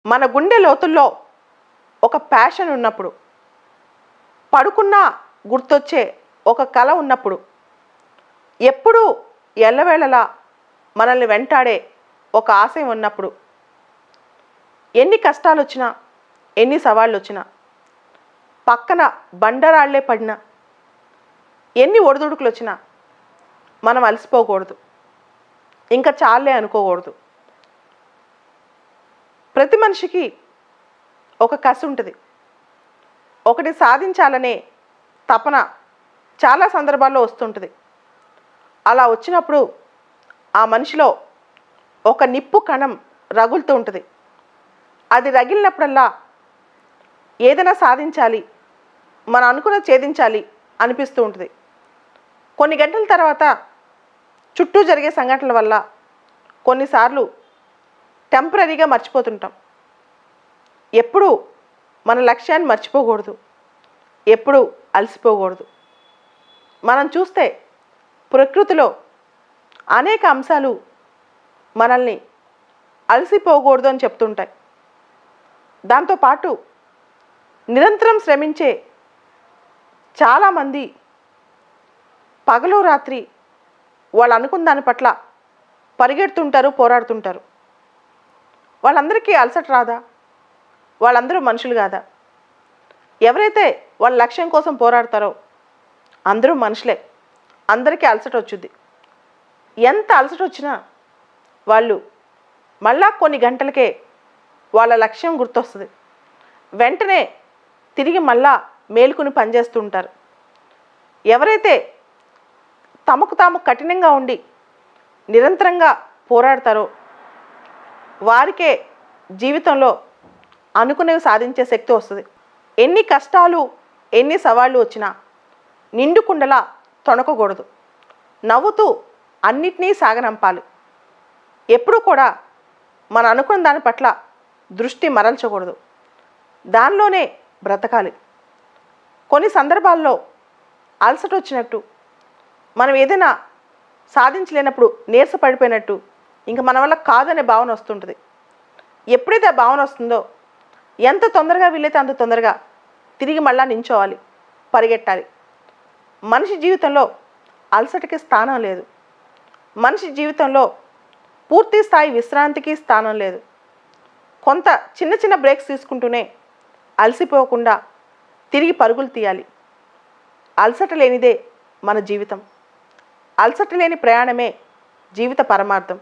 మన గుండె లోతుల్లో ఒక ప్యాషన్ ఉన్నప్పుడు, పడుకున్నా గుర్తొచ్చే ఒక కల ఉన్నప్పుడు, ఎప్పుడూ ఎల్లవేళలా మనల్ని వెంటాడే ఒక ఆశయం ఉన్నప్పుడు, ఎన్ని కష్టాలు వచ్చినా, ఎన్ని సవాళ్ళు వచ్చినా, పక్కన బండరాళ్లే పడినా, ఎన్ని ఒడిదుడుకులు వచ్చినా మనం అలసిపోకూడదు. ఇంకా చాలే అనుకోకూడదు. ప్రతి మనిషికి ఒక కసి ఉంటుంది. ఒకటి సాధించాలనే తపన చాలా సందర్భాల్లో వస్తుంటుంది. అలా వచ్చినప్పుడు ఆ మనిషిలో ఒక నిప్పు కణం రగులుతూ ఉంటుంది. అది రగిలినప్పుడల్లా ఏదైనా సాధించాలి, మనం అనుకున్నది ఛేదించాలి అనిపిస్తూ ఉంటుంది. కొన్ని గంటల తర్వాత చుట్టూ జరిగే సంఘటనల వల్ల కొన్నిసార్లు టెంపరీగా మర్చిపోతుంటాం. ఎప్పుడూ మన లక్ష్యాన్ని మర్చిపోకూడదు, ఎప్పుడూ అలసిపోకూడదు. మనం చూస్తే ప్రకృతిలో అనేక అంశాలు మనల్ని అలసిపోకూడదు అని చెప్తుంటాయి. దాంతోపాటు నిరంతరం శ్రమించే చాలామంది పగలు రాత్రి వాళ్ళు అనుకున్న దాని పట్ల పరిగెడుతుంటారు, పోరాడుతుంటారు. వాళ్ళందరికీ అలసట రాదా? వాళ్ళందరూ మనుషులు కాదా? ఎవరైతే వాళ్ళ లక్ష్యం కోసం పోరాడతారో అందరూ మనుషులే. అందరికీ అలసట వచ్చుద్ది. ఎంత అలసట వచ్చినా వాళ్ళు మళ్ళా కొన్ని గంటలకే వాళ్ళ లక్ష్యం గుర్తొస్తుంది. వెంటనే తిరిగి మళ్ళా మేలుకుని పనిచేస్తుంటారు. ఎవరైతే తమకు తాము కఠినంగా ఉండి నిరంతరంగా పోరాడతారో వారికే జీవితంలో అనుకునేవి సాధించే శక్తి వస్తుంది. ఎన్ని కష్టాలు, ఎన్ని సవాళ్ళు వచ్చినా నిండు కుండలా తొణకకూడదు. నవ్వుతూ అన్నిటినీ సాగనంపాలి. ఎప్పుడూ కూడా మనం అనుకున్న దాని పట్ల దృష్టి మరల్చకూడదు. దానిలోనే బ్రతకాలి. కొన్ని సందర్భాల్లో అలసట వచ్చినట్టు, మనం ఏదైనా సాధించలేనప్పుడు నీరసపడిపోయినట్టు, ఇంకా మన వల్ల కాదనే భావన వస్తుంటుంది. ఎప్పుడైతే ఆ భావన వస్తుందో ఎంత తొందరగా వీలైతే అంత తొందరగా తిరిగి మళ్ళా నించోవాలి, పరిగెట్టాలి. మనిషి జీవితంలో అలసటకి స్థానం లేదు. మనిషి జీవితంలో పూర్తి స్థాయి విశ్రాంతికి స్థానం లేదు. కొంత చిన్న చిన్న బ్రేక్స్ తీసుకుంటూనే అలసిపోకుండా తిరిగి పరుగులు తీయాలి. అలసట లేనిదే మన జీవితం. అలసట లేని ప్రయాణమే జీవిత పరమార్థం.